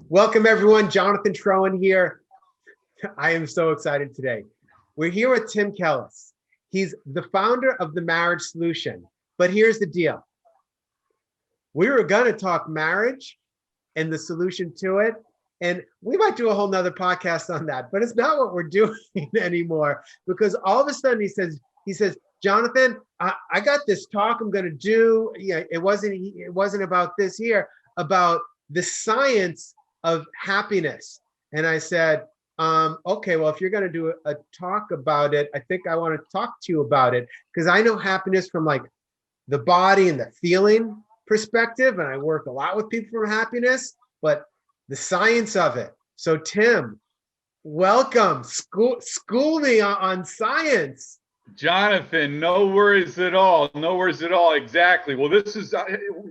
Welcome everyone, Jonathan Troen here. I am so excited today. We're here with Tim Kellis. He's the founder of the Marriage Solution. But here's the deal. We were going to talk marriage and the solution to it. And we might do a whole nother podcast on that, but it's not what we're doing anymore, because all of a sudden he says, Jonathan, I got this talk I'm going to do. Yeah, it wasn't about this here, about the science of happiness. And I said, okay, well, if you're going to do a talk about it, I think I want to talk to you about it, because I know happiness from like the body and the feeling perspective. And I work a lot with people from happiness, but the science of it. So Tim, welcome. School me on science. Jonathan, no worries at all. No worries at all. Exactly. Well, this is,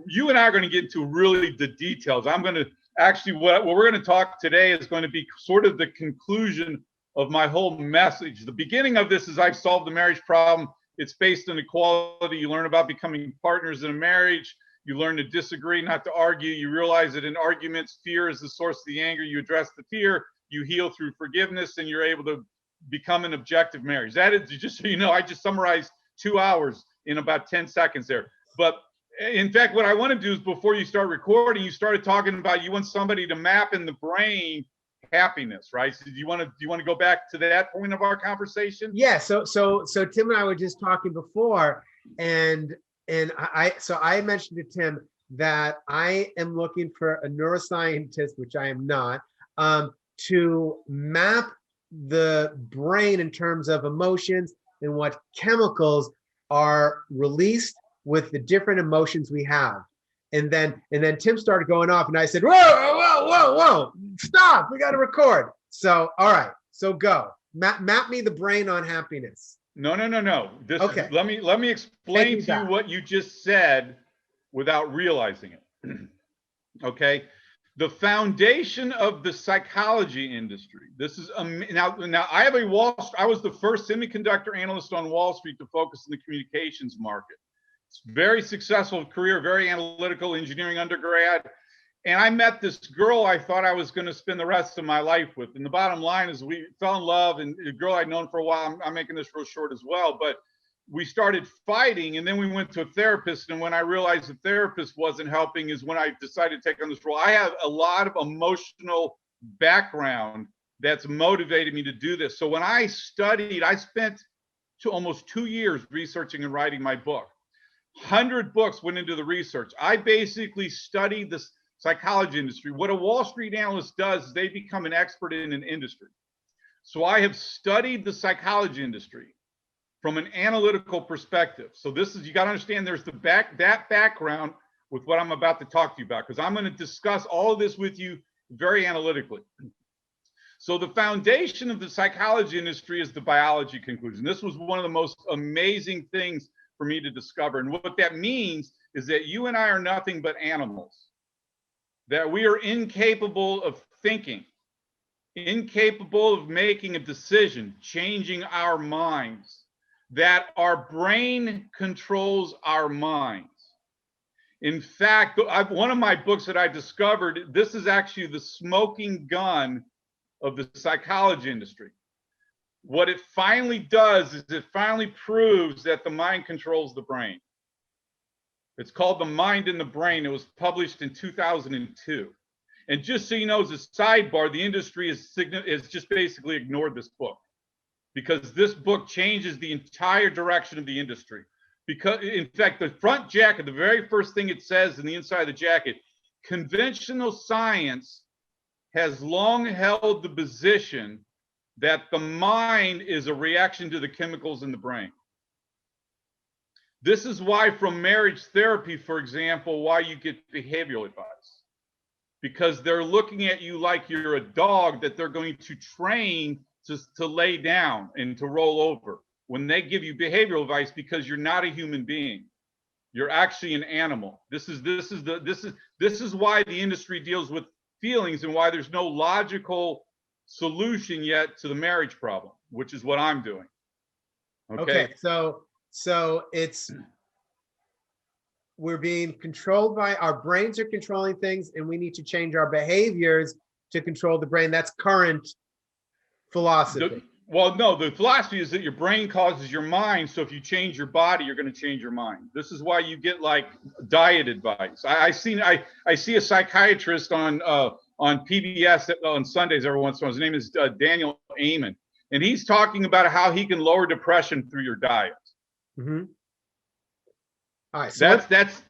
you and I are going to get into really the details. I'm going to actually, what we're going to talk today is going to be sort of the conclusion of my whole message. The beginning of this is I've solved the marriage problem. It's based on equality. You learn about becoming partners in a marriage. You learn to disagree, not to argue. You realize that in arguments, fear is the source of the anger. You address the fear. You heal through forgiveness, and you're able to become an objective marriage. That is, just so you know, I just summarized 2 hours in about 10 seconds there. But in fact, what I want to do is, before you start recording, you started talking about you want somebody to map in the brain happiness, right? So do you want to go back to that point of our conversation? Yeah. So Tim and I were just talking before, and I mentioned to Tim that I am looking for a neuroscientist, which I am not, to map the brain in terms of emotions and what chemicals are released with the different emotions we have. And then Tim started going off, and I said, whoa, stop, we got to record. So, all right, so go. Map me the brain on happiness. No. Okay. Let me explain to you what you just said without realizing it. Okay. The foundation of the psychology industry. This is now I was the first semiconductor analyst on Wall Street to focus on the communications market. It's a very successful career, very analytical, engineering undergrad. And I met this girl I thought I was going to spend the rest of my life with. And the bottom line is we fell in love, and a girl I'd known for a while. I'm making this real short as well, but we started fighting, and then we went to a therapist. And when I realized the therapist wasn't helping is when I decided to take on this role. I have a lot of emotional background that's motivated me to do this. So when I studied, I spent almost 2 years researching and writing my book. 100 books went into the research. I basically studied the psychology industry. What a Wall Street analyst does is they become an expert in an industry. So I have studied the psychology industry from an analytical perspective. So this is, you got to understand, there's that background with what I'm about to talk to you about, because I'm going to discuss all of this with you very analytically. So the foundation of the psychology industry is the biology conclusion. This was one of the most amazing things for me to discover. And what that means is that you and I are nothing but animals, that we are incapable of thinking, incapable of making a decision, changing our minds, that our brain controls our minds. In fact, one of my books that I discovered, this is actually the smoking gun of the psychology industry. What it finally does is it finally proves that the mind controls the brain. It's called The Mind in the Brain. It was published in 2002. And just so you know, as a sidebar, the industry has just basically ignored this book, because this book changes the entire direction of the industry. Because, in fact, the front jacket, the very first thing it says in the inside of the jacket, conventional science has long held the position that the mind is a reaction to the chemicals in the brain. This is why from marriage therapy, for example, why you get behavioral advice. Because they're looking at you like you're a dog that they're going to train to lay down and to roll over when they give you behavioral advice, because you're not a human being. You're actually an animal. This is why the industry deals with feelings, and why there's no logical solution yet to the marriage problem, which is what I'm doing. Okay, so it's we're being controlled by our brains are controlling things, and we need to change our behaviors to control the brain. That's current philosophy. Well, no, the philosophy is that your brain causes your mind. So if you change your body, you're going to change your mind. This is why you get like diet advice. I see a psychiatrist on PBS on Sundays every once in a while. His name is Daniel Amen, and he's talking about how he can lower depression through your diet. Mm-hmm. All right, so that's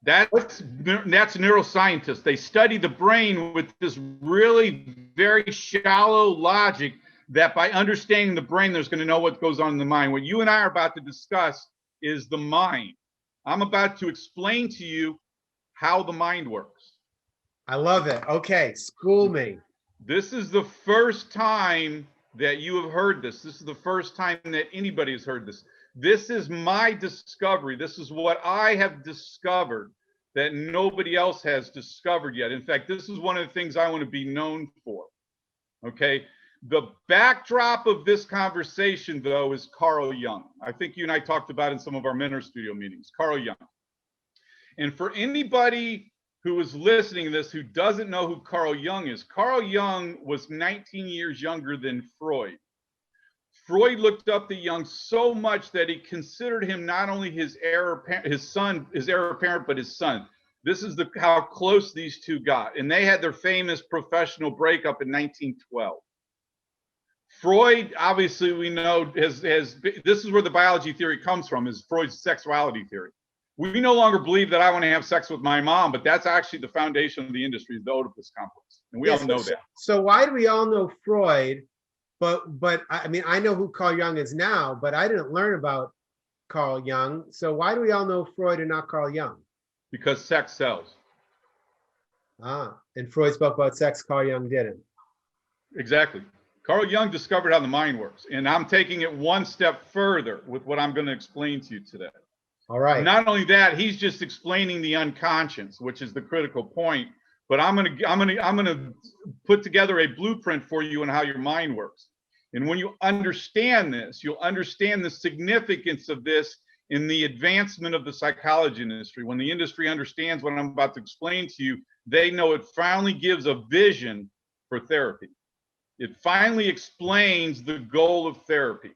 neuroscientists. They study the brain with this really very shallow logic that by understanding the brain, there's going to know what goes on in the mind. What you and I are about to discuss is the mind. I'm about to explain to you how the mind works. I love it. Okay, school me. This is the first time that you have heard this. This is the first time that anybody has heard this. This is my discovery. This is what I have discovered that nobody else has discovered yet. In fact, this is one of the things I want to be known for. Okay. The backdrop of this conversation, though, is Carl Jung. I think you and I talked about in some of our Mentor Studio meetings, Carl Jung. And for anybody who is listening to this who doesn't know who Carl Jung is, Carl Jung was 19 years younger than Freud. Freud looked up to Jung so much that he considered him not only his heir apparent, but his son. This is how close these two got. And they had their famous professional breakup in 1912. Freud, obviously, we know this is where the biology theory comes from, is Freud's sexuality theory. We no longer believe that I want to have sex with my mom, but that's actually the foundation of the industry, the Oedipus complex. And we all know that. So why do we all know Freud? But I mean, I know who Carl Jung is now, but I didn't learn about Carl Jung. So why do we all know Freud and not Carl Jung? Because sex sells. And Freud spoke about sex, Carl Jung didn't. Exactly. Carl Jung discovered how the mind works. And I'm taking it one step further with what I'm going to explain to you today. All right. Not only that, he's just explaining the unconscious, which is the critical point. But I'm gonna put together a blueprint for you on how your mind works. And when you understand this, you'll understand the significance of this in the advancement of the psychology industry. When the industry understands what I'm about to explain to you, they know it finally gives a vision for therapy. It finally explains the goal of therapy.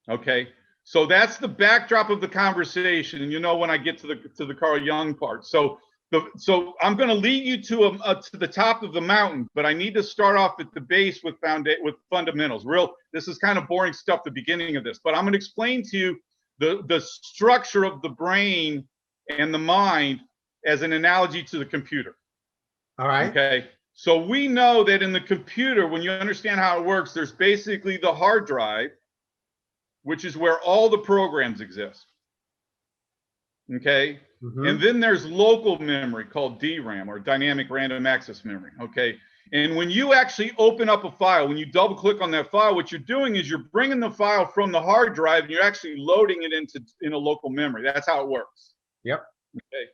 Okay, so that's the backdrop of the conversation. And you know when I get to the Carl Jung part. So I'm going to lead you to the top of the mountain, but I need to start off at the base with fundamentals. This is kind of boring stuff, the beginning of this, but I'm going to explain to you the structure of the brain and the mind as an analogy to the computer. All right. Okay. So we know that in the computer, when you understand how it works, there's basically the hard drive, which is where all the programs exist. Okay. Mm-hmm. And then there's local memory called DRAM, or dynamic random access memory. Okay. And when you actually open up a file, when you double click on that file, what you're doing is you're bringing the file from the hard drive and you're actually loading it in a local memory. That's how it works. Yep. Okay.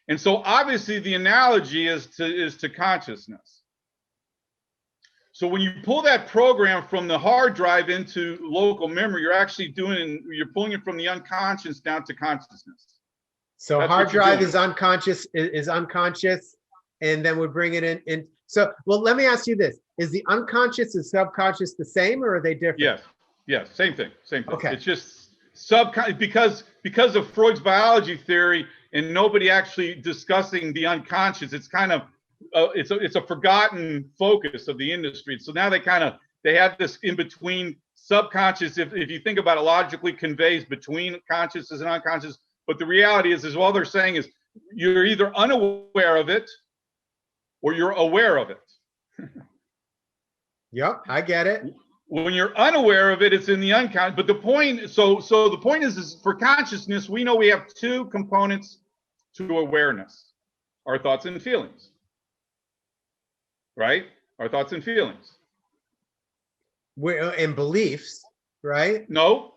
And so obviously the analogy is to consciousness. So when you pull that program from the hard drive into local memory, you're pulling it from the unconscious down to consciousness. So that's hard drive is unconscious, and then we bring it in. So, well, let me ask you this: is the unconscious and subconscious the same, or are they different? Yes, same thing. Okay. It's just because of Freud's biology theory and nobody actually discussing the unconscious. It's kind of it's a forgotten focus of the industry. So now they have this in between subconscious. If you think about it logically, conveys between consciousness and unconscious. But the reality is all they're saying is you're either unaware of it or you're aware of it. Yep, I get it. When you're unaware of it, it's in the unconscious. But the point, so the point is for consciousness, we know we have two components to awareness: our thoughts and feelings. Right? Our thoughts and feelings. And beliefs, right? No,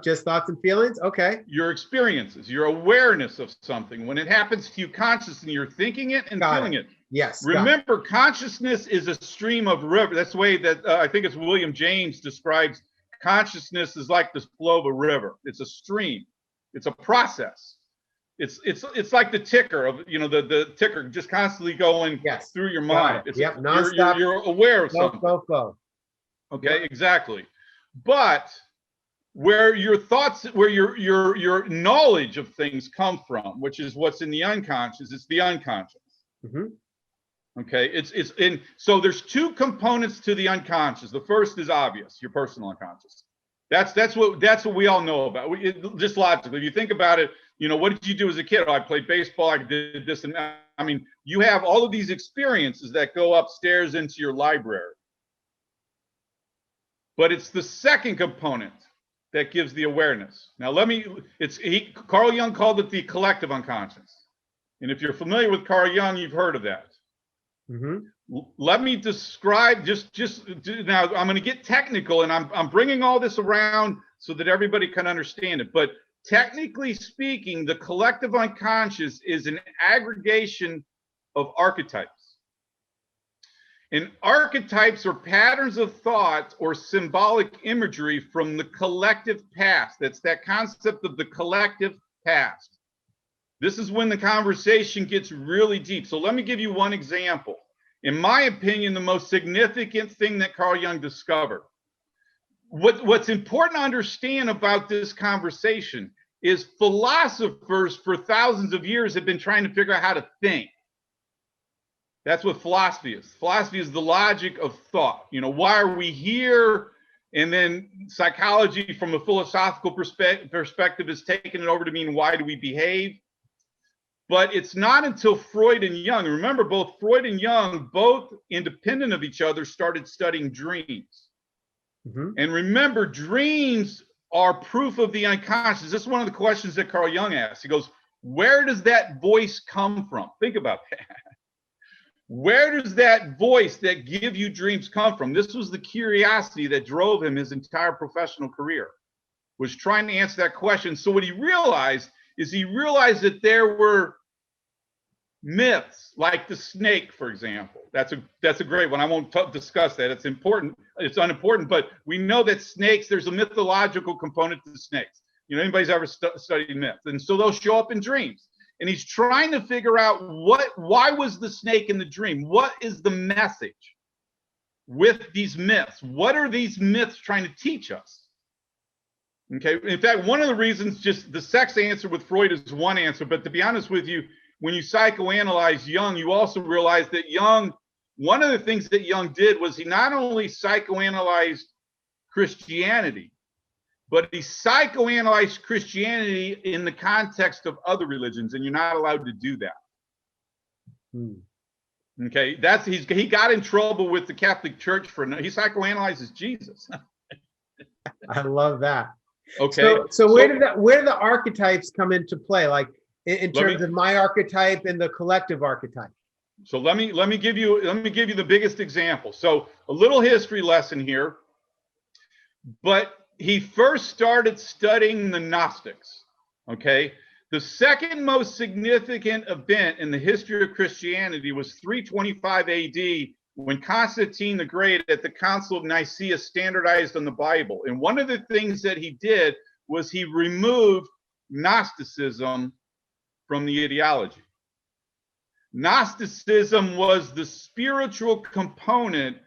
just thoughts and feelings. Okay. Your experiences, your awareness of something. When it happens to you consciously, you're thinking it and feeling it. Yes. Remember, consciousness is a stream of river. That's the way that I think it's William James describes consciousness is like the flow of a river. It's a stream. It's a process. It's like the ticker of, the ticker just constantly going through your mind. Yep, nonstop. You're aware of something. Flow. Okay, exactly. But where your thoughts, where your knowledge of things come from, which is what's in the unconscious, it's the unconscious. Okay, so there's two components to the unconscious. The first is obvious, your personal unconscious. That's what we all know about. Just logically, if you think about it, what did you do as a kid? Oh, I played baseball, I did this and that. I mean, you have all of these experiences that go upstairs into your library. But it's the second component that gives the awareness. Now, Carl Jung called it the collective unconscious. And if you're familiar with Carl Jung, you've heard of that. Let me describe now. I'm going to get technical, and I'm bringing all this around so that everybody can understand it. But technically speaking, the collective unconscious is an aggregation of archetypes. And archetypes are patterns of thought or symbolic imagery from the collective past. That's that concept of the collective past. This is when the conversation gets really deep. So let me give you one example. In my opinion, the most significant thing that Carl Jung discovered. What's important to understand about this conversation is philosophers for thousands of years have been trying to figure out how to think. That's what philosophy is. Philosophy is the logic of thought. Why are we here? And then psychology from a philosophical perspective is taking it over to mean, why do we behave? But it's not until Freud and Jung, remember both Freud and Jung, both independent of each other, started studying dreams. And remember, dreams are proof of the unconscious. This is one of the questions that Carl Jung asked. He goes, where does that voice come from? Think about that. Where does that voice that give you dreams come from? This was the curiosity that drove him his entire professional career, was trying to answer that question. So what he realized is that there were myths, like the snake, for example. That's a great one. I won't discuss that. It's important. It's unimportant, but we know that snakes, there's a mythological component to the snakes. Anybody's ever studied myths. And so they'll show up in dreams. And he's trying to figure out why was the snake in the dream? What is the message with these myths? What are these myths trying to teach us? Okay. In fact, one of the reasons, just the sex answer with Freud is one answer, but to be honest with you, when you psychoanalyze Jung, you also realize that Jung, one of the things that Jung did was he not only psychoanalyzed Christianity, but he psychoanalyzed Christianity in the context of other religions, and you're not allowed to do that. Okay, he got in trouble with the Catholic Church he psychoanalyzes Jesus. I love that. Okay. So where do the archetypes come into play? Like in terms of my archetype and the collective archetype. So let me give you the biggest example. So a little history lesson here. But he first started studying the Gnostics. Okay. The second most significant event in the history of Christianity was 325 AD, when Constantine the Great at the Council of Nicaea standardized on the Bible. And one of the things that he did was he removed Gnosticism from the ideology. Gnosticism was the spiritual component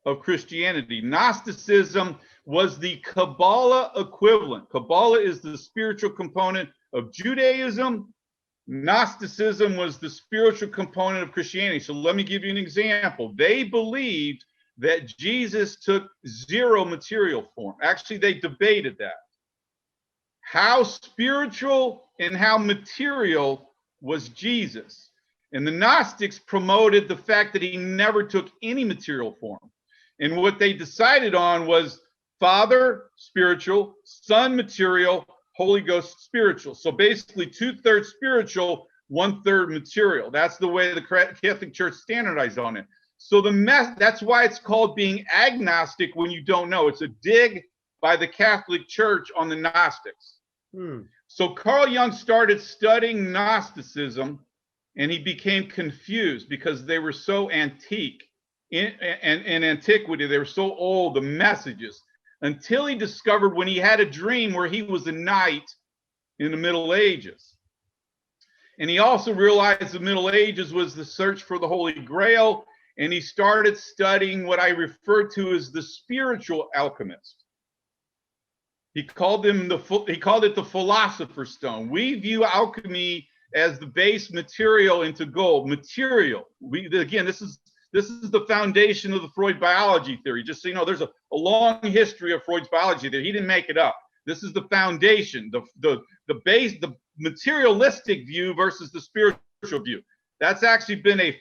of Christianity. Gnosticism was the Kabbalah equivalent. Kabbalah is the spiritual component of Judaism. Gnosticism was the spiritual component of Christianity. So let me give you an example. They believed that Jesus took zero material form. Actually, they debated that. How spiritual and how material was Jesus? And the Gnostics promoted the fact that he never took any material form. And what they decided on was Father, spiritual, Son, material, Holy Ghost, spiritual. So basically 2/3 spiritual, 1/3 material. That's the way the Catholic Church standardized on it. So that's why it's called being agnostic when you don't know. It's a dig by the Catholic Church on the Gnostics. So Carl Jung started studying Gnosticism, and he became confused because they were so antique. In antiquity, they were so old, the messages, until he discovered when he had a dream where he was a knight in the Middle Ages. And he also realized the Middle Ages was the search for the Holy Grail. And he started studying what I refer to as the spiritual alchemist. He called it the philosopher's stone. We view alchemy as the base material into gold. Material. Again, this is the foundation of the Freud biology theory. Just so you know, there's a long history of Freud's biology there. He didn't make it up. This is the foundation, the base, the materialistic view versus the spiritual view. That's actually been a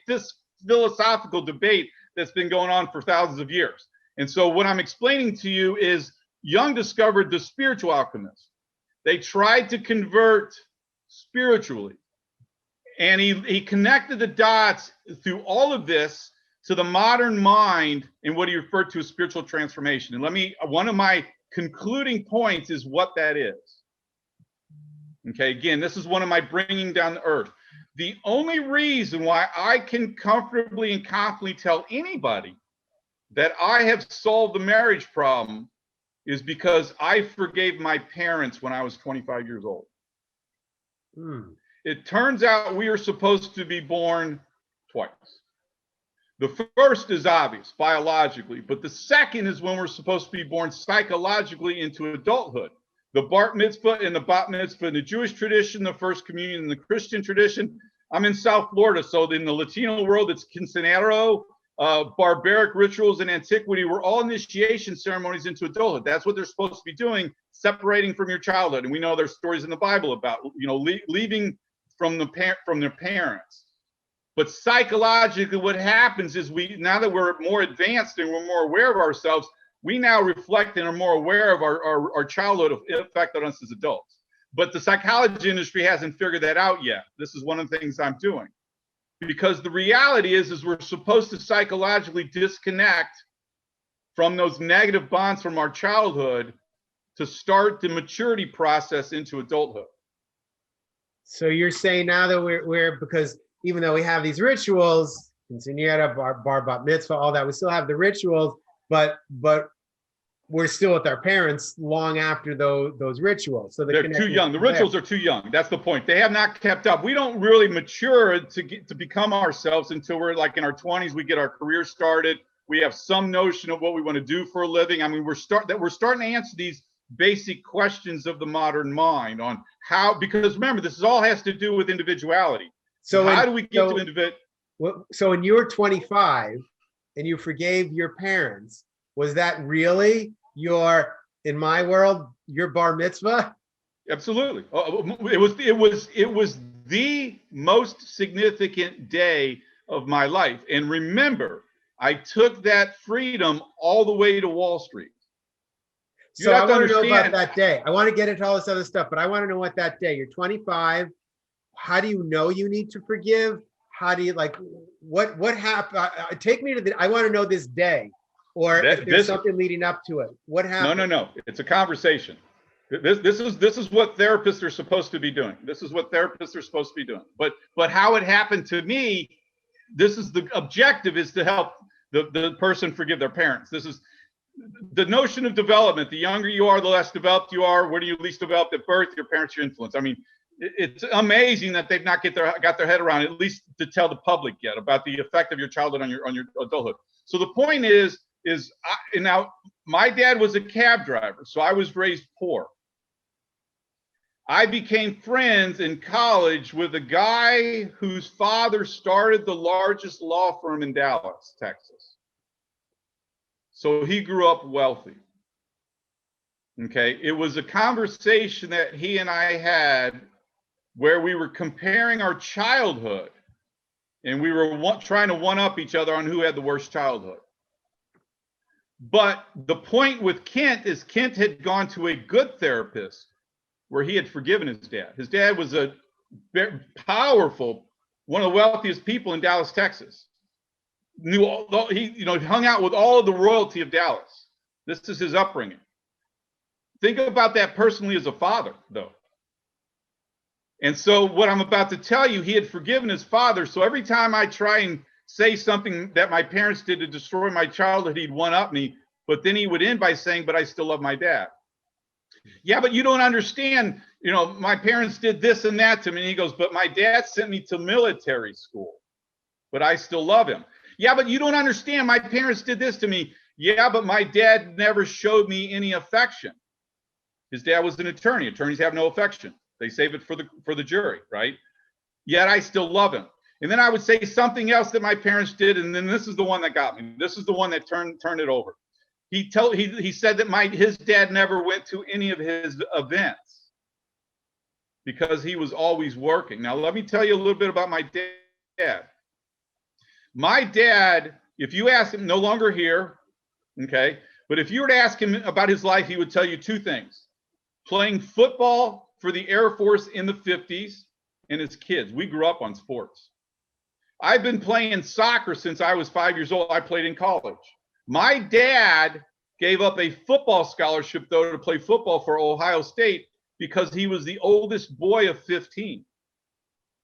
philosophical debate that's been going on for thousands of years. And so what I'm explaining to you is Jung discovered the spiritual alchemist. They tried to convert spiritually. And he connected the dots through all of this to the modern mind in what he referred to as spiritual transformation. And one of my concluding points is what that is. Okay, again, this is one of my bringing down the earth. The only reason why I can comfortably and confidently tell anybody that I have solved the marriage problem is because I forgave my parents when I was 25 years old. It turns out we are supposed to be born twice. The first is obvious, biologically, but the second is when we're supposed to be born psychologically into adulthood. The bar mitzvah and the bat mitzvah in the Jewish tradition, the first communion in the Christian tradition. I'm in South Florida, so in the Latino world, it's quinceañero, barbaric rituals in antiquity were all initiation ceremonies into adulthood. That's what they're supposed to be doing, separating from your childhood. And we know there's stories in the Bible about, leaving from their parents. But psychologically, what happens is now that we're more advanced and we're more aware of ourselves, we now reflect and are more aware of our childhood effect on us as adults. But the psychology industry hasn't figured that out yet. This is one of the things I'm doing. Because the reality is we're supposed to psychologically disconnect from those negative bonds from our childhood to start the maturity process into adulthood. So you're saying now that we're because even though we have these rituals, quinceañera, bar bat mitzvah, all that, we still have the rituals, but we're still with our parents long after those rituals. So they're too young. The rituals are too young. That's the point. They have not kept up. We don't really mature to become ourselves until we're like in our 20s. We get our career started. We have some notion of what we want to do for a living. I mean, we're starting to answer these basic questions of the modern mind on how, because remember, this all has to do with individuality. So how do we get to individual? So when you were 25 and you forgave your parents, was that really in my world, your bar mitzvah? Absolutely. It was the most significant day of my life. And remember, I took that freedom all the way to Wall Street. So I want to know about that day. I want to get into all this other stuff, but I want to know what that day. You're 25. How do you know you need to forgive? How do you what happened? Take me to I want to know this day, or if there's something leading up to it. What happened? No. It's a conversation. This is what therapists are supposed to be doing. This is what therapists are supposed to be doing. But how it happened to me, this is the objective, is to help the person forgive their parents. This is the notion of development. The younger you are, the less developed you are. Where do you least developed at birth? Your parents, your influence. I mean, it's amazing that they've not got their head around, at least to tell the public yet, about the effect of your childhood on your adulthood. So the point is now my dad was a cab driver, so I was raised poor. I became friends in college with a guy whose father started the largest law firm in Dallas, Texas. So he grew up wealthy. Okay, it was a conversation that he and I had where we were comparing our childhood, and we were trying to one-up each other on who had the worst childhood. But the point with Kent is Kent had gone to a good therapist where he had forgiven his dad. His dad was a very powerful, one of the wealthiest people in Dallas, Texas. He hung out with all of the royalty of Dallas. This is his upbringing. Think about that personally as a father, though. And so what I'm about to tell you, he had forgiven his father. So every time I try and say something that my parents did to destroy my childhood, he'd one-up me. But then he would end by saying, but I still love my dad. Yeah, but you don't understand. You know, my parents did this and that to me. And he goes, but my dad sent me to military school, but I still love him. Yeah, but you don't understand. My parents did this to me. Yeah, but my dad never showed me any affection. His dad was an attorney. Attorneys have no affection. They save it for the jury, right? Yet I still love him. And then I would say something else that my parents did, and then this is the one that got me. This is the one that turned it over. He said that his dad never went to any of his events because he was always working. Now let me tell you a little bit about my dad. My dad, if you ask him, no longer here, okay, but if you were to ask him about his life, he would tell you two things: playing football for the Air Force in the 50s, and his kids. We grew up on sports. I've been playing soccer since I was 5 years old. I played in college. My dad gave up a football scholarship, though, to play football for Ohio State because he was the oldest boy of 15.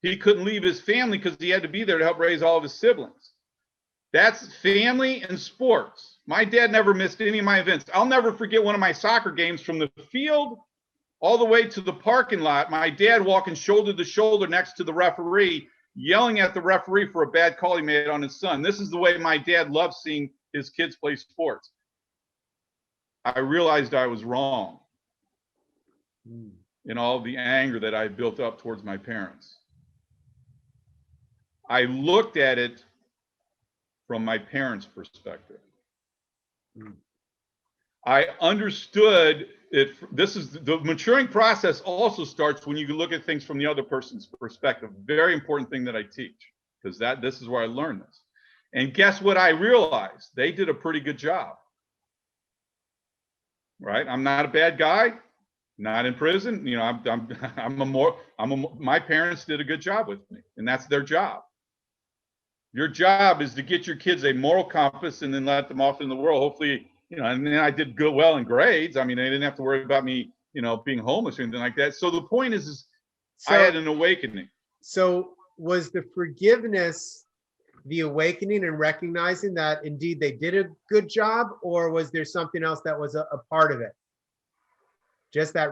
He couldn't leave his family because he had to be there to help raise all of his siblings. That's family and sports. My dad never missed any of my events. I'll never forget one of my soccer games from the field all the way to the parking lot. My dad walking shoulder to shoulder next to the referee, yelling at the referee for a bad call he made on his son. This is the way my dad loved seeing his kids play sports. I realized I was wrong in all the anger that I built up towards my parents. I looked at it from my parents' perspective. I understood it. This is the maturing process also starts when you look at things from the other person's perspective. Very important thing that I teach, because this is where I learned this. And guess what I realized? They did a pretty good job. Right? I'm not a bad guy, not in prison. You know, my parents did a good job with me, and that's their job. Your job is to get your kids a moral compass and then let them off in the world. Hopefully, you know, and then I did good well in grades. I mean, they didn't have to worry about me, you know, being homeless or anything like that. So the point is I had an awakening. So was the forgiveness the awakening and recognizing that indeed they did a good job, or was there something else that was a part of it? Just that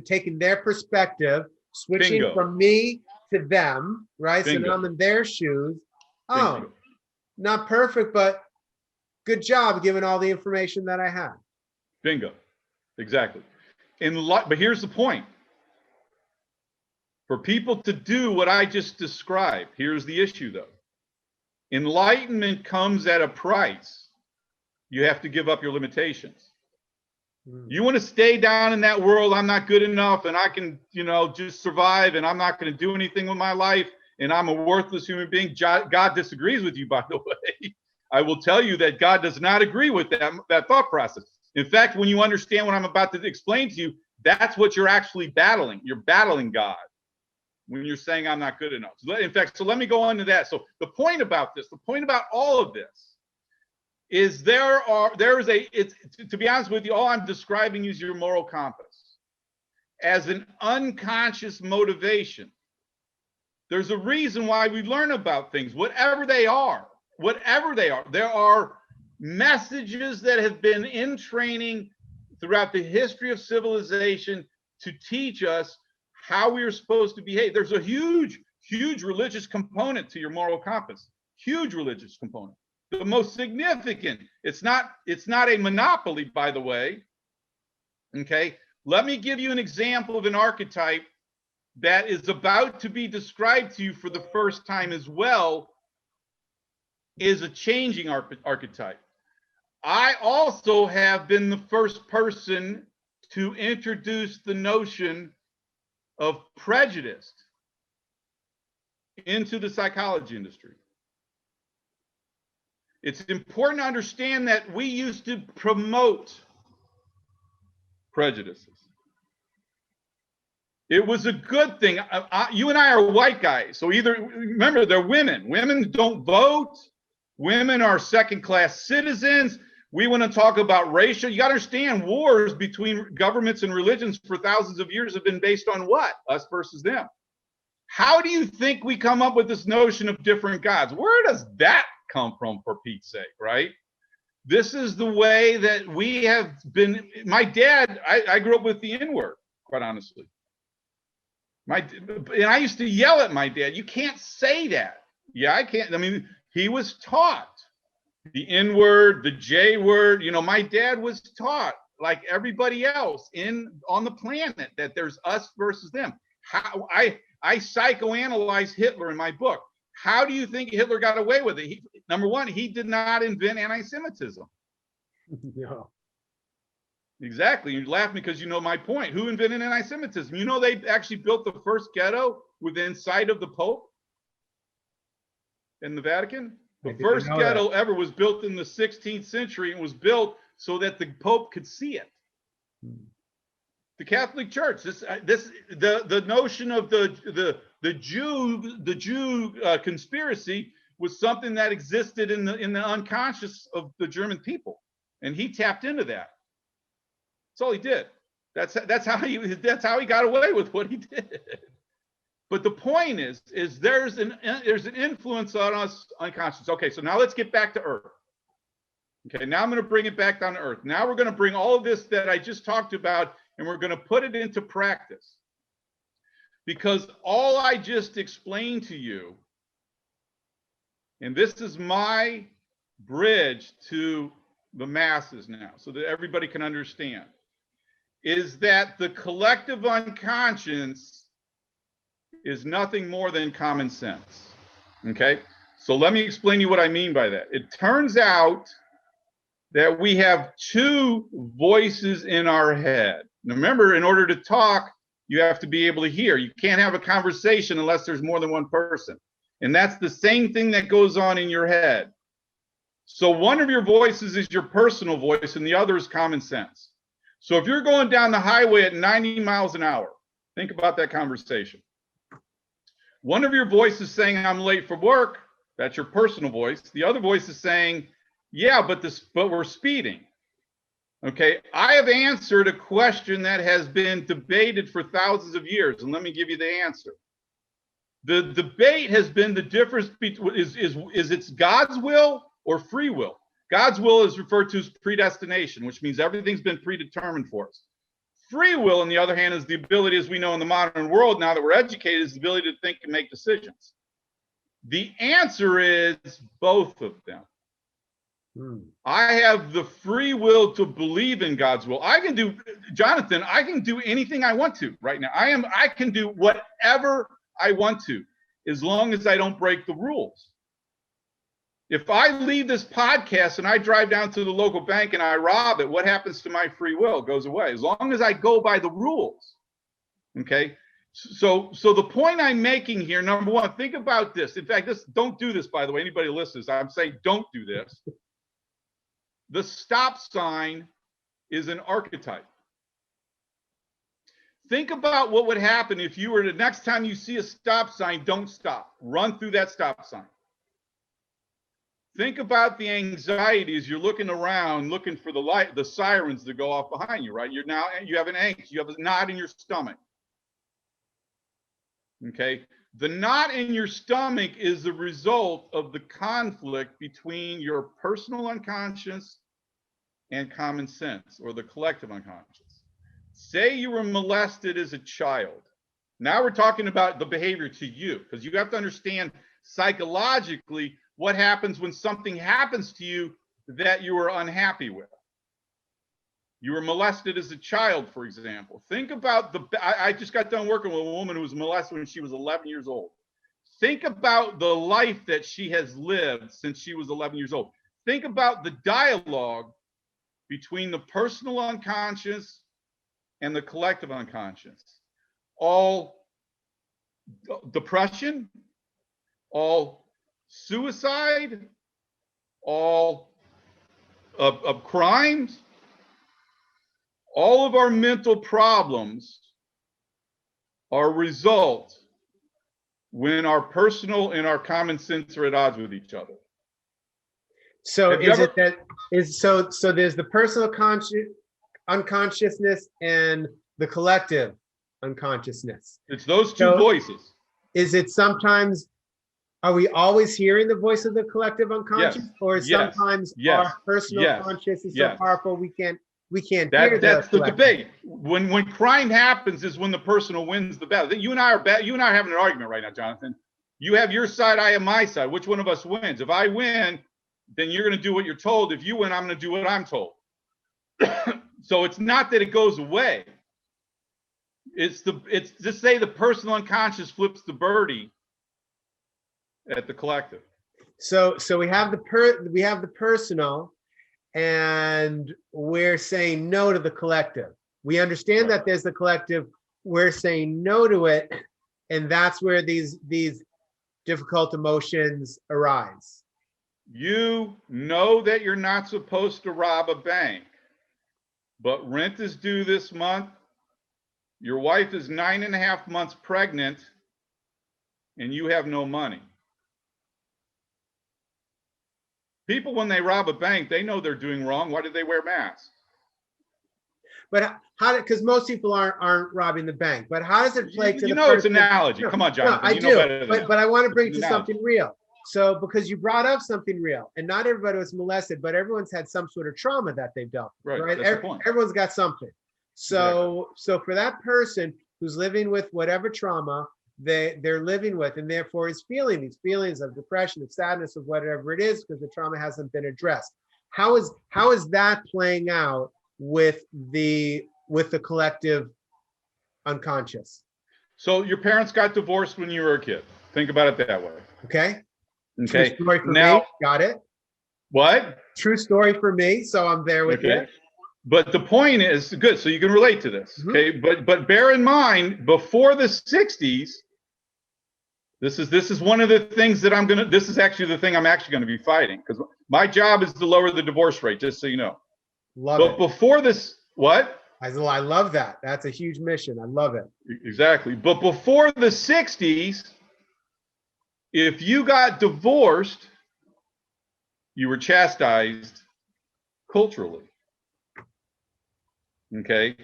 taking their perspective, switching Bingo. From me to them, right? Bingo. So now I'm in their shoes. Oh, Bingo. not perfect, but good job given all the information that I had. Bingo. Exactly. But here's the point. For people to do what I just described, here's the issue though. Enlightenment comes at a price. You have to give up your limitations. You want to stay down in that world, I'm not good enough and I can, you know, just survive and I'm not going to do anything with my life and I'm a worthless human being. God disagrees with you, by the way. I will tell you that God does not agree with that thought process. In fact, when you understand what I'm about to explain to you, that's what you're actually battling. You're battling God when you're saying I'm not good enough. In fact, so let me go on to that. So the point about all of this is to be honest with you, all I'm describing is your moral compass as an unconscious motivation. There's a reason why we learn about things, whatever they are. There are messages that have been in training throughout the history of civilization to teach us how we are supposed to behave. There's a huge religious component to your moral compass. Huge religious component. The most significant. It's not a monopoly, by the way. Okay. Let me give you an example of an archetype that is about to be described to you for the first time as well, is a changing archetype. I also have been the first person to introduce the notion of prejudice into the psychology industry. It's important to understand that we used to promote prejudices. It was a good thing. You and I are white guys, so remember, they're women. Women don't vote. Women are second-class citizens. We want to talk about racial. You got to understand, wars between governments and religions for thousands of years have been based on what? Us versus them. How do you think we come up with this notion of different gods? Where does that come from, for Pete's sake, right? This is the way that we have been. My dad, I grew up with the N-word, quite honestly. And I used to yell at my dad, you can't say that. Yeah, I can't. I mean, he was taught the N-word, the J-word. You know, my dad was taught, like everybody else on the planet, that there's us versus them. How I psychoanalyze Hitler in my book. How do you think Hitler got away with it? Number one, he did not invent anti-Semitism. No. Exactly. You're laughing because you know my point. Who invented anti-Semitism? You know, they actually built the first ghetto within sight of the Pope in the Vatican. The first ghetto ever was built in the 16th century and was built so that the Pope could see it. The Catholic Church. The notion of the Jew conspiracy was something that existed in the unconscious of the German people, and he tapped into that. That's all he did. That's how he got away with what he did. But the point is there's an influence on us unconscious. Okay, so now let's get back to Earth. Okay, now I'm going to bring it back down to Earth. Now we're going to bring all of this that I just talked about, and we're going to put it into practice. Because all I just explained to you, and this is my bridge to the masses now, so that everybody can understand, is that the collective unconscious is nothing more than common sense. Okay? So let me explain to you what I mean by that. It turns out that we have two voices in our head. Now remember, in order to talk, you have to be able to hear. You can't have a conversation unless there's more than one person. And that's the same thing that goes on in your head. So one of your voices is your personal voice and the other is common sense. So if you're going down the highway at 90 miles an hour, think about that conversation. One of your voices saying, I'm late for work. That's your personal voice. The other voice is saying, yeah, but we're speeding. Okay, I have answered a question that has been debated for thousands of years, and let me give you the answer. The debate has been the difference between is it's God's will or free will. God's will is referred to as predestination, which means everything's been predetermined for us. Free will, on the other hand, is the ability, as we know in the modern world, now that we're educated, is the ability to think and make decisions. The answer is both of them. I have the free will to believe in God's will. I can do, Jonathan, I can do anything I want to right now. I can do whatever I want to, as long as I don't break the rules. If I leave this podcast and I drive down to the local bank and I rob it, what happens to my free will? It goes away, as long as I go by the rules. Okay. So the point I'm making here, number one, think about this. In fact, don't do this, by the way. Anybody listens, I'm saying don't do this. The stop sign is an archetype. Think about what would happen if you were to, next time you see a stop sign, don't stop. Run through that stop sign. Think about the anxiety as you're looking around, looking for the light, the sirens that go off behind you, right? You have an angst, you have a knot in your stomach. Okay? The knot in your stomach is the result of the conflict between your personal unconscious and common sense, or the collective unconscious. Say you were molested as a child. Now we're talking about the behavior to you, because you have to understand psychologically what happens when something happens to you that you are unhappy with. You were molested as a child, for example. Think about I just got done working with a woman who was molested when she was 11 years old. Think about the life that she has lived since she was 11 years old. Think about the dialogue between the personal unconscious and the collective unconscious. All depression, all suicide, all of crimes, all of our mental problems are a result when our personal and our common sense are at odds with each other. So so there's the personal unconsciousness and the collective unconsciousness. It's those two voices. Is it sometimes Are we always hearing the voice of the collective unconscious, or is sometimes our personal conscious is so powerful we can't hear that's the debate. When crime happens is when the personal wins the battle. You and I are having an argument right now, Jonathan. You have your side, I have my side. Which one of us wins? If I win, then you're going to do what you're told. If you win, I'm going to do what I'm told. So it's not that it goes away. It's just say the personal unconscious flips the birdie at the collective. So we have the personal, and we're saying no to the collective. We understand that there's the collective. We're saying no to it, and that's where these difficult emotions arise. You know that you're not supposed to rob a bank, but rent is due this month. Your wife is 9.5 months pregnant, and you have no money. People, when they rob a bank, they know they're doing wrong. Why do they wear masks? But how? Because most people aren't robbing the bank. But how does it play to the? You know, it's an analogy. Come on, Jonathan. No, I do. But I want to bring it to something real. So because you brought up something real, and not everybody was molested, but everyone's had some sort of trauma that they've dealt with, right? Everyone's got something. So for that person who's living with whatever trauma they're living with, and therefore is feeling these feelings of depression, of sadness, of whatever it is, because the trauma hasn't been addressed. How is that playing out with the collective unconscious? So your parents got divorced when you were a kid. Think about it that way. Okay. Okay. True story for me. Got it. What? True story for me. So I'm there with you. But the point is good. So you can relate to this. Mm-hmm. Okay. But bear in mind, before the 60s, this is one of the things that this is actually the thing I'm actually going to be fighting, because my job is to lower the divorce rate, just so you know. But before this, what? I love that. That's a huge mission. I love it. Exactly. But before the 60s, if you got divorced, you were chastised culturally. Okay?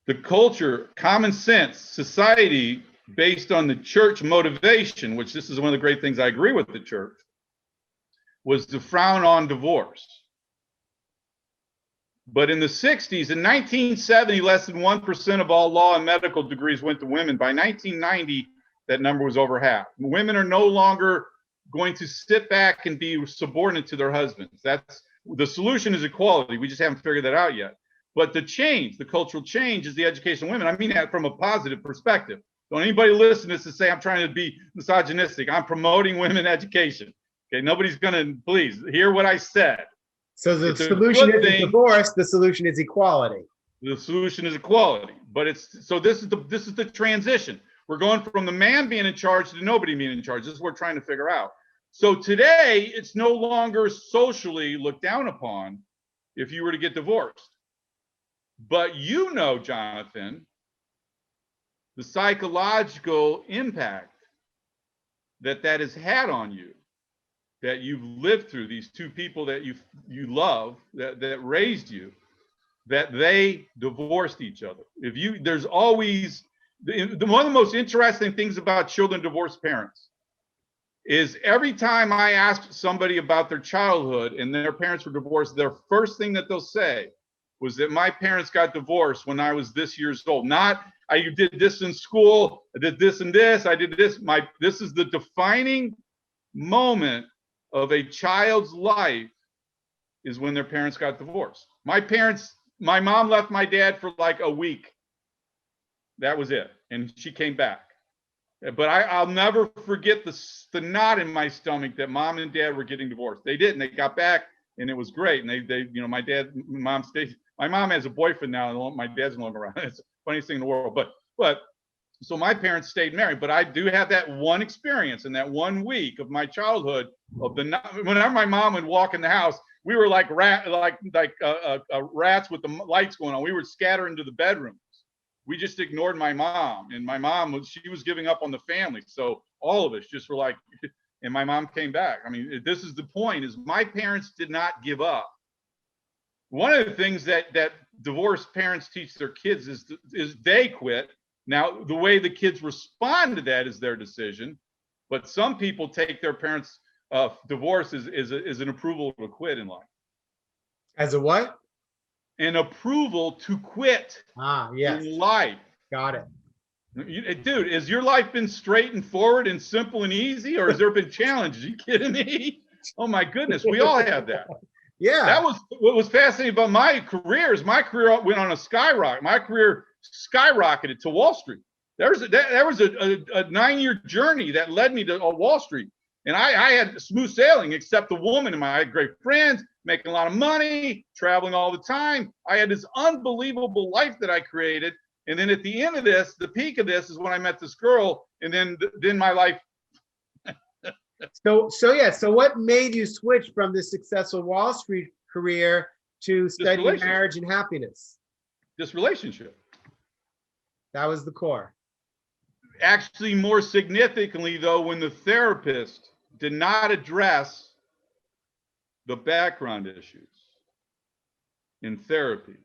The culture, common sense, society, based on the church motivation, which this is one of the great things I agree with the church, was to frown on divorce. But in the 60s, in 1970, less than 1% of all law and medical degrees went to women. By 1990, that number was over half. Women are no longer going to sit back and be subordinate to their husbands. The solution is equality. We just haven't figured that out yet. But the cultural change is the education of women. I mean that from a positive perspective. Don't anybody listen to this and say I'm trying to be misogynistic. I'm promoting women education. Okay, nobody's gonna, please hear what I said. So the solution isn't divorce. The solution is equality. The solution is equality. But this is the transition. We're going from the man being in charge to nobody being in charge. This is what we're trying to figure out. So today, it's no longer socially looked down upon if you were to get divorced. But you know, Jonathan, the psychological impact that has had on you, that you've lived through, these two people that you love, that raised you, that they divorced each other. There's always, one of the most interesting things about children divorced parents is every time I ask somebody about their childhood and their parents were divorced, their first thing that they'll say was that my parents got divorced when I was this years old. Not, I did this in school, I did this and this, I did this. This is the defining moment of a child's life, is when their parents got divorced. My mom left my dad for like a week. That was it. And she came back. But I'll never forget the knot in my stomach that mom and dad were getting divorced. They did, and they got back, and it was great. And they mom stayed. My mom has a boyfriend now, and my dad's no longer around. It's the funniest thing in the world. But so my parents stayed married. But I do have that one experience in that 1 week of my childhood whenever my mom would walk in the house, we were like rats with the lights going on. We would scatter into the bedrooms. We just ignored my mom, and my mom she was giving up on the family. So all of us just were like, and my mom came back. I mean, this is the point: is my parents did not give up. One of the things that divorced parents teach their kids is they quit. Now, the way the kids respond to that is their decision, But some people take their parents' divorce as an approval to quit in life. As a what? An approval to quit Yes. in life. Got it. Dude, has your life been straight and forward and simple and easy, or has there been challenges? Are you kidding me? Oh my goodness, we all have that. Yeah. That was what was fascinating about my career. Is my career went on a skyrocket. My career skyrocketed to Wall Street. There was a 9-year journey that led me to Wall Street, and I had smooth sailing, except the woman. And I had great friends, making a lot of money, traveling all the time. I had this unbelievable life that I created. And then at the end of this, the peak of this is when I met this girl, and then my life. So what made you switch from this successful Wall Street career to studying marriage and happiness? This relationship. That was the core. Actually, more significantly, though, when the therapist did not address the background issues in therapy.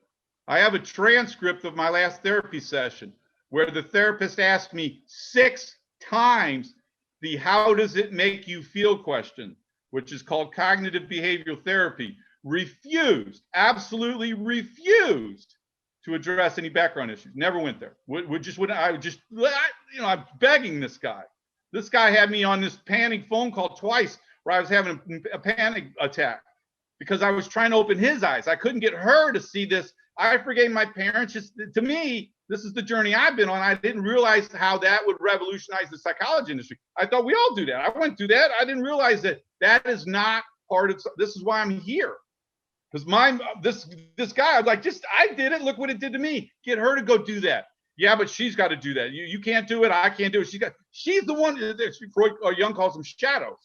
I have a transcript of my last therapy session where the therapist asked me 6 times the "how does it make you feel" question, which is called cognitive behavioral therapy. Refused, absolutely refused to address any background issues. Never went there. I'm begging this guy. This guy had me on this panic phone call twice where I was having a panic attack because I was trying to open his eyes. I couldn't get her to see this. I forgave my parents. Just to me, this is the journey I've been on. I didn't realize how that would revolutionize the psychology industry. I thought we all do that. I went through that. I didn't realize that that is not part of. This is why I'm here. Because this guy, I was like, I did it. Look what it did to me. Get her to go do that. Yeah, but she's got to do that. You can't do it. I can't do it. She's the one. Freud or Jung calls them shadows.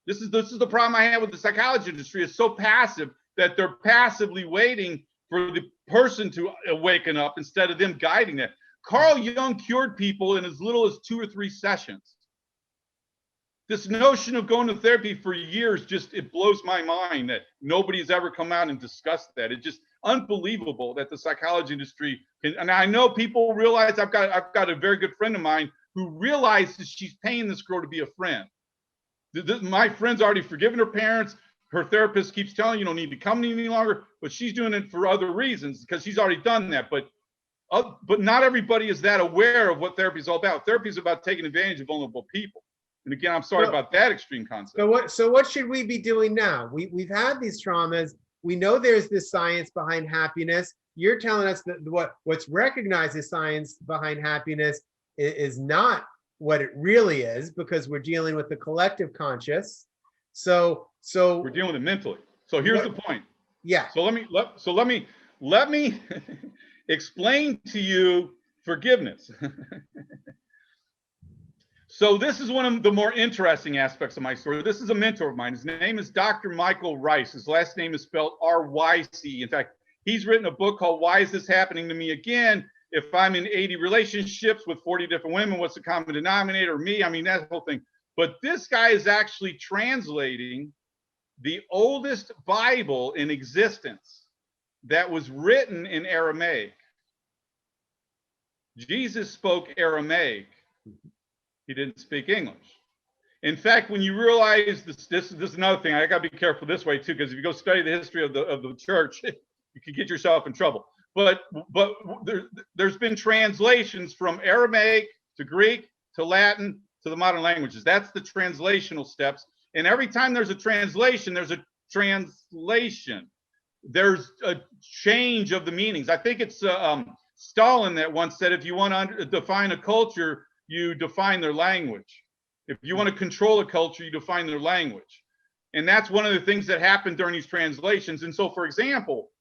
This is the problem I have with the psychology industry. It's so passive that they're passively waiting for the person to awaken up instead of them guiding that. Carl Jung cured people in as little as 2 or 3 sessions. This notion of going to therapy for years, it blows my mind that nobody's ever come out and discussed that. It's just unbelievable that the psychology industry can, and I know people realize. I've got a very good friend of mine who realizes she's paying this girl to be a friend. My friend's already forgiven her parents. Her therapist keeps telling you don't need to come any longer, but she's doing it for other reasons because she's already done that. But not everybody is that aware of what therapy is all about. Therapy is about taking advantage of vulnerable people. And again, I'm sorry about that extreme concept. So what should we be doing now? We've had these traumas. We know there's this science behind happiness. You're telling us that what's recognized as science behind happiness is not what it really is, because we're dealing with the collective conscious. So we're dealing with it mentally. So here's the point. Yeah. So let me explain to you forgiveness. So this is one of the more interesting aspects of my story. This is a mentor of mine. His name is Dr. Michael Rice. His last name is spelled R-Y-C. In fact, he's written a book called Why Is This Happening to Me Again? If I'm in 80 relationships with 40 different women, what's the common denominator? Me, I mean, that whole thing. But this guy is actually translating the oldest Bible in existence that was written in Aramaic. Jesus spoke Aramaic. He didn't speak English. In fact, when you realize this is another thing. I got to be careful this way too, because if you go study the history of the church, you could get yourself in trouble. But there's been translations from Aramaic to Greek to Latin to the modern languages. That's the translational steps. And every time there's a translation, there's a translation. There's a change of the meanings. I think it's Stalin that once said, if you want to define a culture, you define their language. If you want to control a culture, you define their language. And that's one of the things that happened during these translations. And so, for example,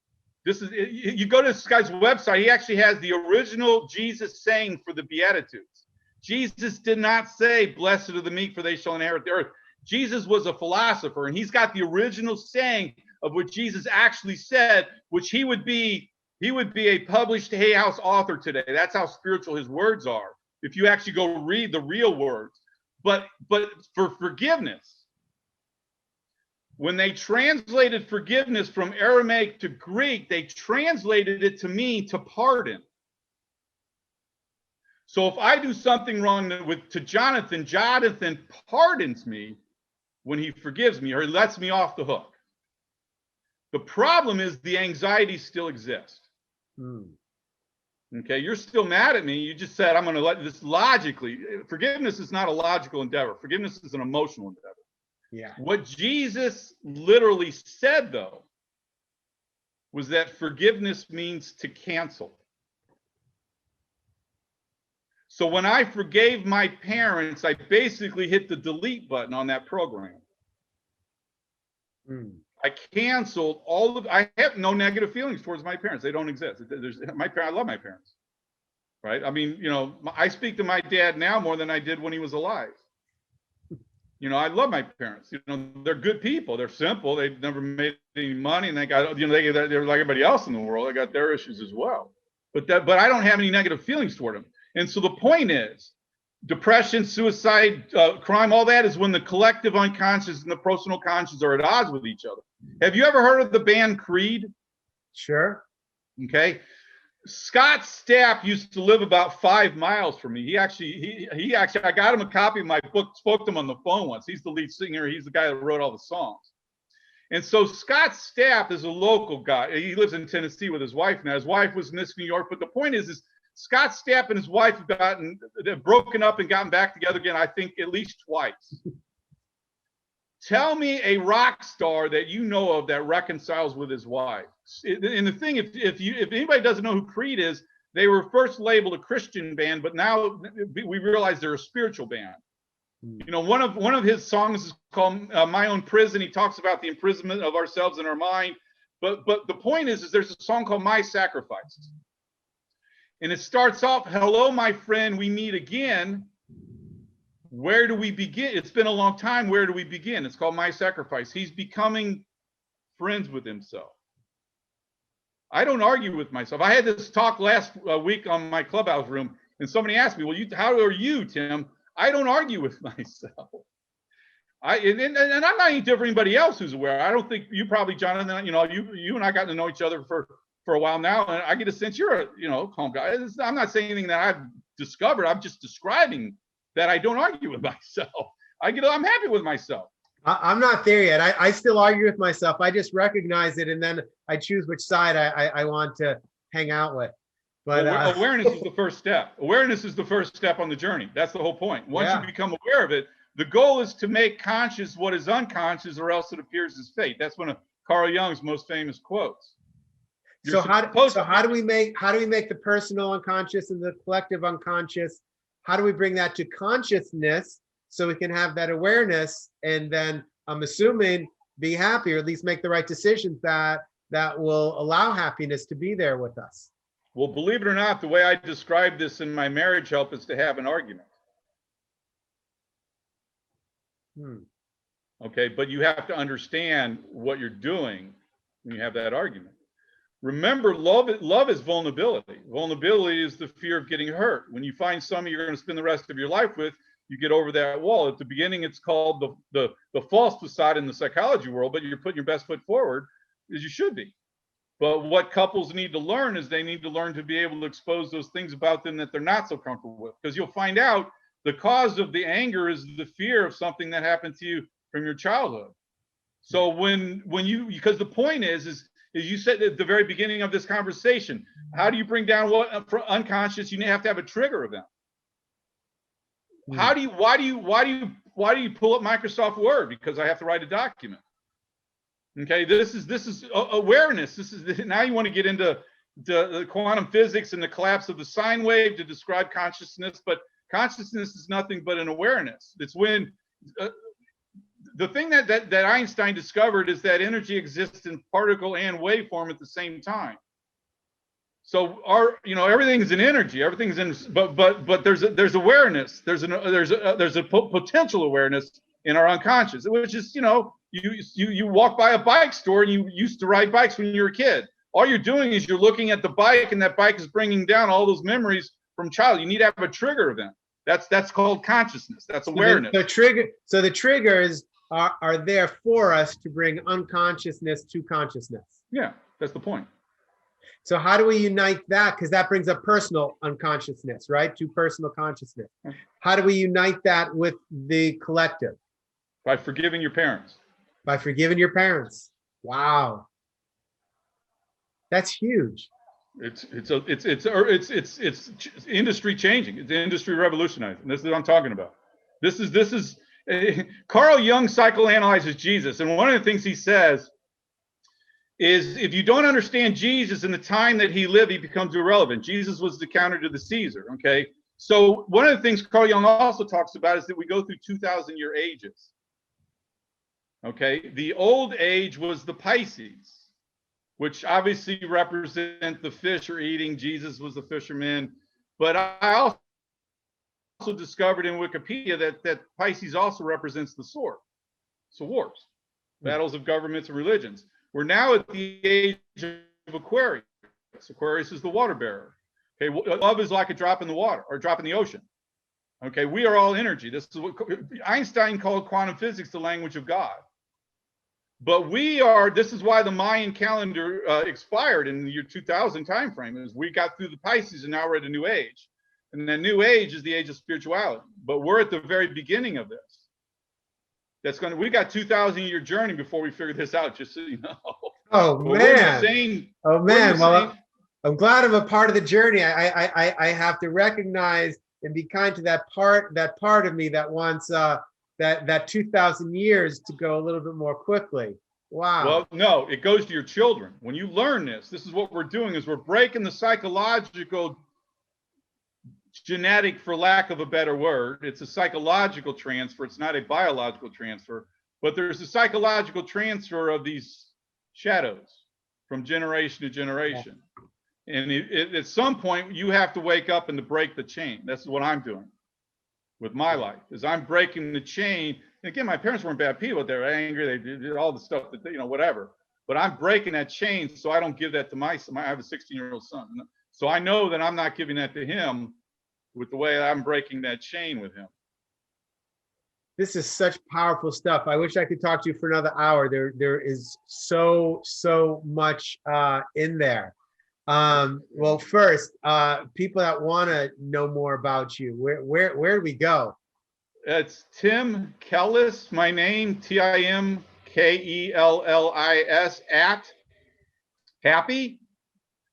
you go to this guy's website, he actually has the original Jesus saying for the Beatitudes. Jesus did not say, blessed are the meek, for they shall inherit the earth. Jesus was a philosopher, and he's got the original saying of what Jesus actually said, which he would be a published Hay House author today. That's how spiritual his words are, if you actually go read the real words. But for forgiveness, when they translated forgiveness from Aramaic to Greek, they translated it to mean to pardon. So if I do something wrong to Jonathan, Jonathan pardons me when he forgives me or he lets me off the hook. The problem is the anxiety still exists. Okay, you're still mad at me. You just said, I'm going to let this logically. Forgiveness is not a logical endeavor. Forgiveness is an emotional endeavor. Yeah. What Jesus literally said, though, was that forgiveness means to cancel. So when I forgave my parents, I basically hit the delete button on that program. I canceled all of. I have no negative feelings towards my parents. They don't exist. I love my parents, right? I mean, I speak to my dad now more than I did when he was alive. I love my parents. They're good people. They're simple. They've never made any money, and they got, they're like everybody else in the world. They got their issues as well. But I don't have any negative feelings toward them. And so the point is, depression, suicide, crime, all that is when the collective unconscious and the personal conscious are at odds with each other. Have you ever heard of the band Creed? Sure. Okay. Scott Stapp used to live about 5 miles from me. He actually, I got him a copy of my book, spoke to him on the phone once. He's the lead singer. He's the guy that wrote all the songs. And so Scott Stapp is a local guy. He lives in Tennessee with his wife now. His wife was in New York. But the point is Scott Stapp and his wife have broken up and gotten back together again, I think at least twice. Tell me a rock star that you know of that reconciles with his wife. And the thing, if anybody doesn't know who Creed is, they were first labeled a Christian band, but now we realize they're a spiritual band. One of his songs is called "My Own Prison." He talks about the imprisonment of ourselves in our mind. But the point is there's a song called "My Sacrifice," and it starts off, "Hello, my friend, we meet again. Where do we begin? It's been a long time. Where do we begin?" It's called "My Sacrifice." He's becoming friends with himself. I don't argue with myself. I had this talk last week on my clubhouse room, and somebody asked me, "Well, how are you, Tim?" I don't argue with myself. And I'm not any different from anybody else who's aware. I don't think you probably, Jonathan, you and I got to know each other for a while now, and I get a sense you're a calm guy. I'm not saying anything that I've discovered. I'm just describing that I don't argue with myself. I'm happy with myself. I'm not there yet. I still argue with myself. I just recognize it, and then I choose which side I want to hang out with. But awareness is the first step. Awareness is the first step on the journey. That's the whole point. Once you become aware of it, the goal is to make conscious what is unconscious, or else it appears as fate. That's one of Carl Jung's most famous quotes. So how do we make the personal unconscious and the collective unconscious? How do we bring that to consciousness so we can have that awareness, and then I'm assuming be happy, or at least make the right decisions that will allow happiness to be there with us? Well, believe it or not, the way I describe this in my marriage help is to have an argument. Okay, but you have to understand what you're doing when you have that argument. Remember, love is vulnerability. Vulnerability is the fear of getting hurt. When you find somebody you're going to spend the rest of your life with, you get over that wall. At the beginning, it's called the false facade in the psychology world, but you're putting your best foot forward, as you should be. But what couples need to learn is they need to learn to be able to expose those things about them that they're not so comfortable with. Because you'll find out the cause of the anger is the fear of something that happened to you from your childhood. So because the point is you said at the very beginning of this conversation, how do you bring down what for unconscious? You have to have a trigger event. Why do you pull up Microsoft Word? Because I have to write a document. Okay, this is awareness. Now you want to get into the quantum physics and the collapse of the sine wave to describe consciousness, but consciousness is nothing but an awareness. It's when the thing that Einstein discovered is that energy exists in particle and waveform at the same time. So everything's in energy, everything's in, but there's awareness. There's a potential awareness in our unconscious, which is you walk by a bike store and you used to ride bikes when you were a kid. All you're doing is you're looking at the bike, and that bike is bringing down all those memories from childhood. You need to have a trigger event. That's called consciousness. That's awareness. So the triggers are there for us to bring unconsciousness to consciousness. Yeah, that's the point. So how do we unite that? Because that brings up personal unconsciousness, right? To personal consciousness. How do we unite that with the collective? By forgiving your parents. By forgiving your parents. Wow. That's huge. It's industry changing. It's industry revolutionizing. This is what I'm talking about. This is Carl Jung psychoanalyzes Jesus, and one of the things he says is if you don't understand Jesus in the time that he lived, he becomes irrelevant. Jesus was the counter to the Caesar. Okay, so one of the things Carl Jung also talks about is that we go through 2,000-year ages. Okay, the old age was the Pisces, which obviously represent the fish are eating. Jesus was the fisherman. But I also discovered in Wikipedia that Pisces also represents the sword. So wars, battles of governments and religions. We're now at the age of Aquarius. Aquarius is the water bearer. Okay, love is like a drop in the water or a drop in the ocean. Okay, we are all energy. This is what Einstein called quantum physics the language of God. But this is why the Mayan calendar expired in the year 2000 timeframe, is we got through the Pisces and now we're at a new age. And the new age is the age of spirituality. But we're at the very beginning of this. We got 2,000-year journey before we figure this out, just so you know. Oh, man. Well, I'm glad I'm a part of the journey. I have to recognize and be kind to that part of me that wants that 2,000 years to go a little bit more quickly. Wow. Well, no, it goes to your children. When you learn this is what we're doing, is we're breaking the psychological genetic, for lack of a better word. It's a psychological transfer. It's not a biological transfer, but there's a psychological transfer of these shadows from generation to generation. Yeah. And at some point you have to wake up and to break the chain. That's what I'm doing with my life, is I'm breaking the chain. And again, my parents weren't bad people. They were angry. They did all the stuff that, whatever. But I'm breaking that chain so I don't give that to my son. I have a 16-year-old son. So I know that I'm not giving that to him with the way I'm breaking that chain with him. This is such powerful stuff. I wish I could talk to you for another hour. There is so much in there. Well, first, people that want to know more about you, where do we go? It's Tim Kellis, my name, TimKellis at Happy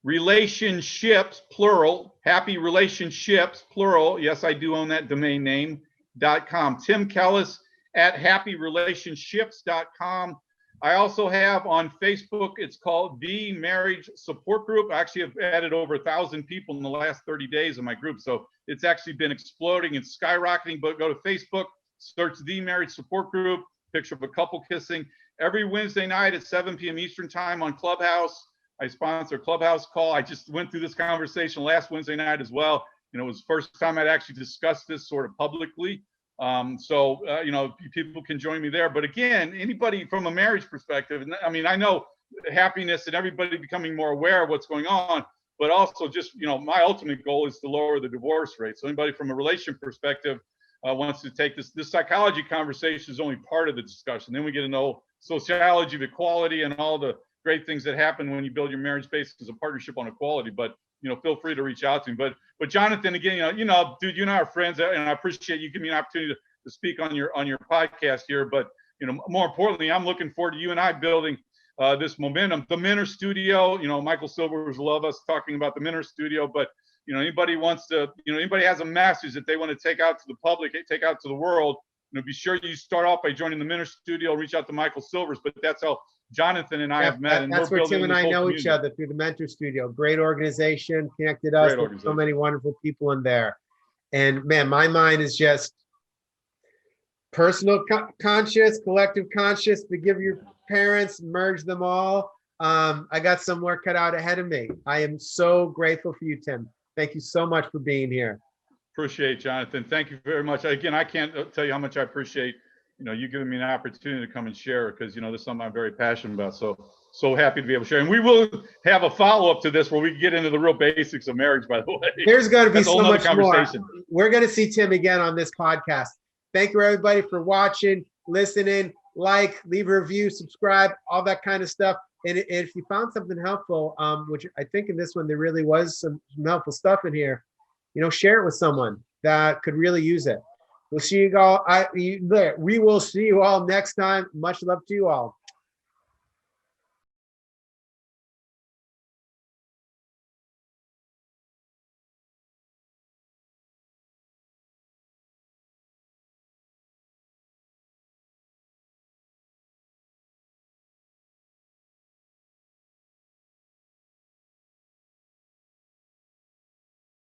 Relationships, plural, Happy Relationships, plural. Yes, I do own that domain name.com. Tim Kellis at happyrelationships.com. I also have on Facebook, it's called The Marriage Support Group. I actually have added over 1,000 people in the last 30 days in my group. So it's actually been exploding and skyrocketing. But go to Facebook, search The Marriage Support Group, picture of a couple kissing. Every Wednesday night at 7 p.m. Eastern time on Clubhouse. I sponsor Clubhouse Call. I just went through this conversation last Wednesday night as well. It was the first time I'd actually discussed this sort of publicly. People can join me there. But again, anybody from a marriage perspective, I know happiness and everybody becoming more aware of what's going on, but also just, my ultimate goal is to lower the divorce rate. So anybody from a relationship perspective wants to take this psychology conversation is only part of the discussion. Then we get to know sociology of equality and all the great things that happen when you build your marriage based as a partnership on equality. But feel free to reach out to me. But Jonathan, again, dude, you and I are friends, and I appreciate you giving me an opportunity to speak on your podcast here. But more importantly, I'm looking forward to you and I building this momentum. The Mentor Studio, Michael Silvers will love us talking about the Mentor Studio. But anybody wants to, anybody has a message that they want to take out to the public, take out to the world, be sure you start off by joining the Mentor Studio. Reach out to Michael Silvers. But that's how Jonathan and I have met, and that's where Tim and I know each other, through the Mentor Studio. Great organization, connected us with so many wonderful people in there. And man, my mind is just personal conscious, collective conscious. Forgive your parents, merge them all. I got some work cut out ahead of me. I am so grateful for you, Tim. Thank you so much for being here. Appreciate it, Jonathan. Thank you very much. Again, I can't tell you how much I appreciate you giving me an opportunity to come and share, because this is something I'm very passionate about. So happy to be able to share. And we will have a follow-up to this where we get into the real basics of marriage, by the way. There's going to be so much more. We're going to see Tim again on this podcast. Thank you, everybody, for watching, listening, leave a review, subscribe, all that kind of stuff. and if you found something helpful, which I think in this one there really was some helpful stuff in here, share it with someone that could really use it. We'll see you all. We will see you all next time. Much love to you all.